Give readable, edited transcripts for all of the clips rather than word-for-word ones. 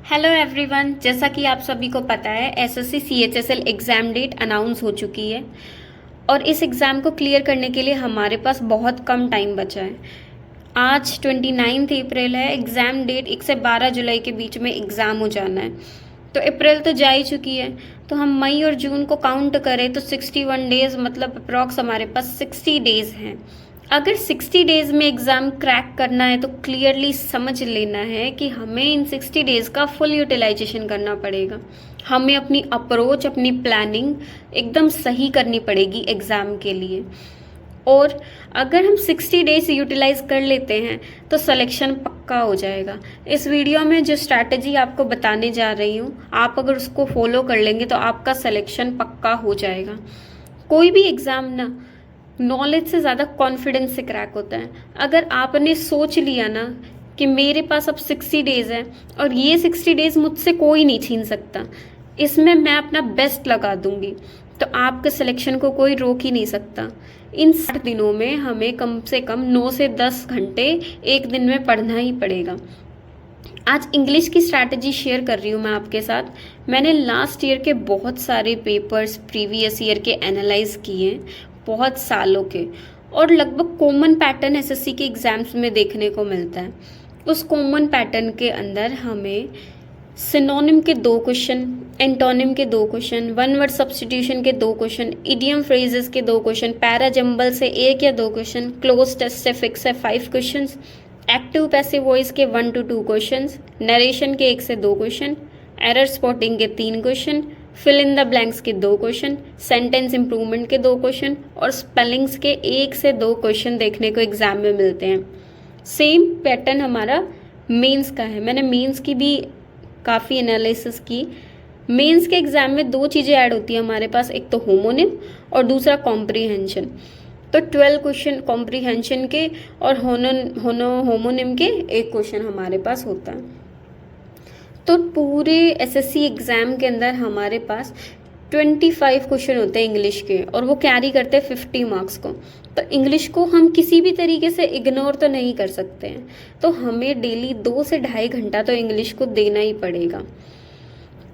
Hello everyone, जैसा कि आप सभी को पता है SSC CHSL exam date announce हो चुकी है और इस एग्ज़ाम को क्लियर करने के लिए हमारे पास बहुत कम टाइम बचा है। आज 29 अप्रैल है। एग्ज़ाम डेट 1 से 12 जुलाई के बीच में एग्ज़ाम हो जाना है। तो अप्रैल तो जा ही चुकी है, तो हम मई और जून को काउंट करें तो 61 डेज़ मतलब अप्रॉक्स हमारे पास 60 डेज़ हैं। अगर 60 डेज़ में एग्ज़ाम क्रैक करना है तो क्लियरली समझ लेना है कि हमें इन 60 डेज़ का फुल यूटिलाइजेशन करना पड़ेगा। हमें अपनी अप्रोच, अपनी प्लानिंग एकदम सही करनी पड़ेगी एग्ज़ाम के लिए। और अगर हम 60 डेज यूटिलाइज कर लेते हैं तो सिलेक्शन पक्का हो जाएगा। इस वीडियो में जो स्ट्रैटेजी आपको बताने जा रही हूँ, आप अगर उसको फॉलो कर लेंगे तो आपका सिलेक्शन पक्का हो जाएगा। कोई भी एग्ज़ाम ना नॉलेज से ज़्यादा कॉन्फिडेंस से क्रैक होता है। अगर आपने सोच लिया ना कि मेरे पास अब 60 डेज़ है और ये 60 डेज़ मुझसे कोई नहीं छीन सकता, इसमें मैं अपना बेस्ट लगा दूंगी, तो आपके सिलेक्शन को कोई रोक ही नहीं सकता। इन 60 दिनों में हमें कम से कम 9 से 10 घंटे एक दिन में पढ़ना ही पड़ेगा। आज इंग्लिश की स्ट्रैटेजी शेयर कर रही हूँ मैं आपके साथ। मैंने लास्ट ईयर के बहुत सारे पेपर्स प्रीवियस ईयर के एनालाइज किए, बहुत सालों के, और लगभग कॉमन पैटर्न एसएससी के एग्जाम्स में देखने को मिलता है। उस कॉमन पैटर्न के अंदर हमें सिनोनिम के 2 क्वेश्चन, एंटोनिम के 2 क्वेश्चन, वन वर्ड सब्स्टिट्यूशन के 2 क्वेश्चन, इडियम फ्रेजेस के 2 क्वेश्चन, पैरा जंबल से 1 या 2 क्वेश्चन, क्लोज टेस्ट से फिक्स है 5 क्वेश्चन, एक्टिव पैसिव वॉइस के 1 to 2 क्वेश्चन, नरेशन के 1 से 2 क्वेश्चन, एरर स्पॉटिंग के 3 question, fill in the blanks के 2 क्वेश्चन, सेंटेंस इंप्रूवमेंट के 2 क्वेश्चन और स्पेलिंग्स के 1 से 2 क्वेश्चन देखने को एग्जाम में मिलते हैं। सेम पैटर्न हमारा मेंस का है। मैंने मेंस की भी काफ़ी एनालिसिस की। मेंस के एग्जाम में 2 चीज़ें ऐड होती है हमारे पास, एक तो होमोनिम और दूसरा कॉम्प्रीहेंशन। तो 12 क्वेश्चन कॉम्प्रीहेंशन के और होमोनिम के 1 क्वेश्चन हमारे पास होता है। तो पूरे एसएससी एग्ज़ाम के अंदर हमारे पास 25 क्वेश्चन होते हैं इंग्लिश के, और वो कैरी करते हैं 50 मार्क्स को। तो इंग्लिश को हम किसी भी तरीके से इग्नोर तो नहीं कर सकते हैं, तो हमें डेली 2 से ढाई घंटा तो इंग्लिश को देना ही पड़ेगा।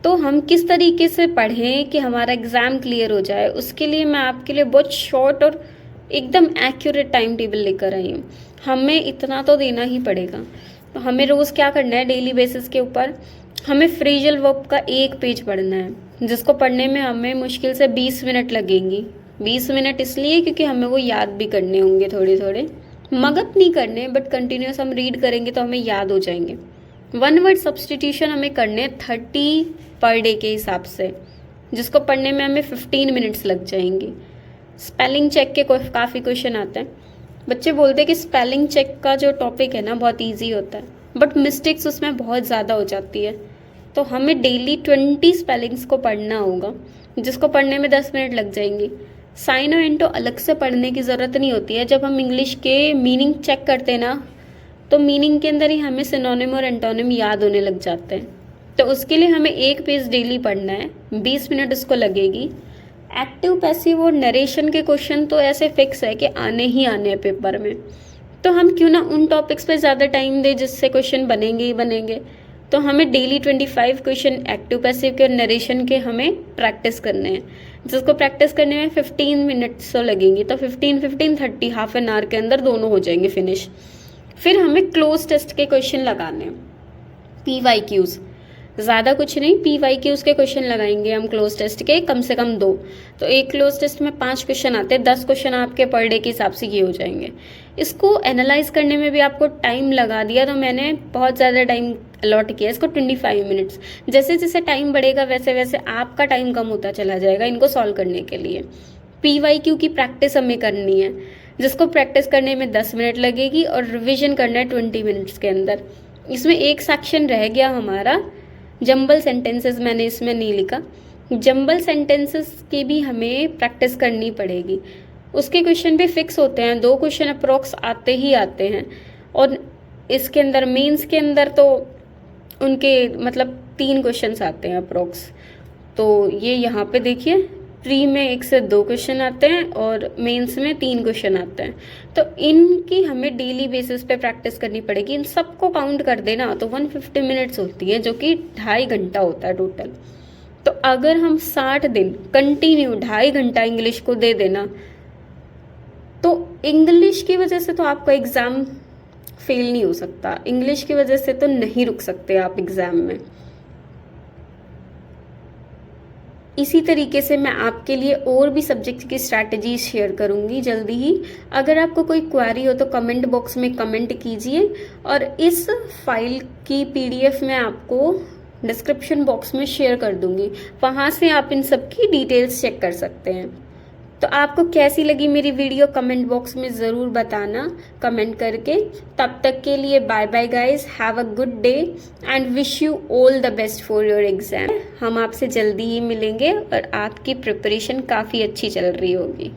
तो हम किस तरीके से पढ़ें कि हमारा एग्ज़ाम क्लियर हो जाए, उसके लिए मैं आपके लिए बहुत शॉर्ट और एकदम एक्यूरेट टाइम टेबल लेकर आई हूँ। हमें इतना तो देना ही पड़ेगा। तो हमें रोज़ क्या करना है, डेली बेसिस के ऊपर हमें फ्रेजल वर्ब का 1 पेज पढ़ना है, जिसको पढ़ने में हमें मुश्किल से 20 मिनट लगेंगी। 20 मिनट इसलिए क्योंकि हमें वो याद भी करने होंगे, थोड़े थोड़े मगप नहीं करने, बट कंटिन्यूस हम रीड करेंगे तो हमें याद हो जाएंगे। वन वर्ड सब्स्टिट्यूशन हमें करने 30 पर डे के हिसाब से, जिसको पढ़ने में हमें 15 मिनट्स लग जाएंगे। स्पेलिंग चेक के काफ़ी क्वेश्चन आते हैं। बच्चे बोलते हैं कि स्पेलिंग चेक का जो टॉपिक है ना बहुत ईजी होता है, बट मिस्टेक्स उसमें बहुत ज़्यादा हो जाती है। तो हमें डेली 20 स्पेलिंग्स को पढ़ना होगा, जिसको पढ़ने में 10 मिनट लग जाएंगे। साइन और इंटो अलग से पढ़ने की ज़रूरत नहीं होती है। जब हम इंग्लिश के मीनिंग चेक करते हैं ना, तो मीनिंग के अंदर ही हमें सिनोनिम और एंटोनिम याद होने लग जाते हैं। तो उसके लिए हमें 1 पेज डेली पढ़ना है, 20 मिनट उसको लगेगी। एक्टिव पैसिव और नरेशन के क्वेश्चन तो ऐसे फिक्स है कि आने ही आने हैं पेपर में, तो हम क्यों ना उन टॉपिक्स पे ज़्यादा टाइम दें जिससे क्वेश्चन बनेंगे ही बनेंगे। तो हमें डेली 25 क्वेश्चन एक्टिव पैसिव के और नरेशन के हमें प्रैक्टिस करने हैं, जिसको प्रैक्टिस करने में 15 मिनट्स तो लगेंगी। तो 15-15-30 हाफ एन आवर के अंदर दोनों हो जाएंगे फिनिश। फिर हमें क्लोज टेस्ट के क्वेश्चन लगाने हैं, PYQs, ज़्यादा कुछ नहीं, PYQs के क्वेश्चन लगाएंगे हम क्लोज टेस्ट के, कम से कम 2। तो एक क्लोज टेस्ट में 5 क्वेश्चन आते हैं, 10 क्वेश्चन आपके पर डे के हिसाब से ये हो जाएंगे। इसको एनालाइज करने में भी आपको टाइम लगा दिया, तो मैंने बहुत ज़्यादा टाइम अलॉट किया इसको, 25 मिनट्स। जैसे जैसे टाइम बढ़ेगा वैसे वैसे आपका टाइम कम होता चला जाएगा इनको सॉल्व करने के लिए। PYQ की प्रैक्टिस हमें करनी है, जिसको प्रैक्टिस करने में 10 मिनट लगेगी और रिविजन करना है 20 मिनट्स के अंदर। इसमें एक सेक्शन रह गया हमारा जंबल सेंटेंसेस, मैंने इसमें नहीं लिखा। जंबल सेंटेंसेस की भी हमें प्रैक्टिस करनी पड़ेगी। उसके क्वेश्चन भी फिक्स होते हैं, 2 क्वेश्चन अप्रोक्स आते ही आते हैं। और इसके अंदर मेंस के अंदर तो उनके मतलब 3 क्वेश्चन आते हैं अप्रोक्स। तो ये यहाँ पे देखिए प्री में 1 से 2 क्वेश्चन आते हैं और मेंस में 3 क्वेश्चन आते हैं। तो इनकी हमें डेली बेसिस पे प्रैक्टिस करनी पड़ेगी। इन सबको काउंट कर देना तो 150 मिनट्स होती है, जो कि 2.5 घंटा होता है टोटल। तो अगर हम 60 दिन कंटिन्यू 2.5 घंटा इंग्लिश को दे देना, तो इंग्लिश की वजह से तो आपका एग्ज़ाम फेल नहीं हो सकता, इंग्लिश की वजह से तो नहीं रुक सकते आप एग्ज़ाम में। इसी तरीके से मैं आपके लिए और भी सब्जेक्ट की स्ट्रैटेजीज शेयर करूंगी जल्दी ही। अगर आपको कोई क्वेरी हो तो कमेंट बॉक्स में कमेंट कीजिए, और इस फाइल की PDF मैं आपको डिस्क्रिप्शन बॉक्स में शेयर कर दूंगी, वहाँ से आप इन सब की डिटेल्स चेक कर सकते हैं। तो आपको कैसी लगी मेरी वीडियो कमेंट बॉक्स में ज़रूर बताना कमेंट करके। तब तक के लिए bye bye guys, have a good day and wish you all the best for your exam. हम आपसे जल्दी ही मिलेंगे और आपकी प्रिपरेशन काफ़ी अच्छी चल रही होगी।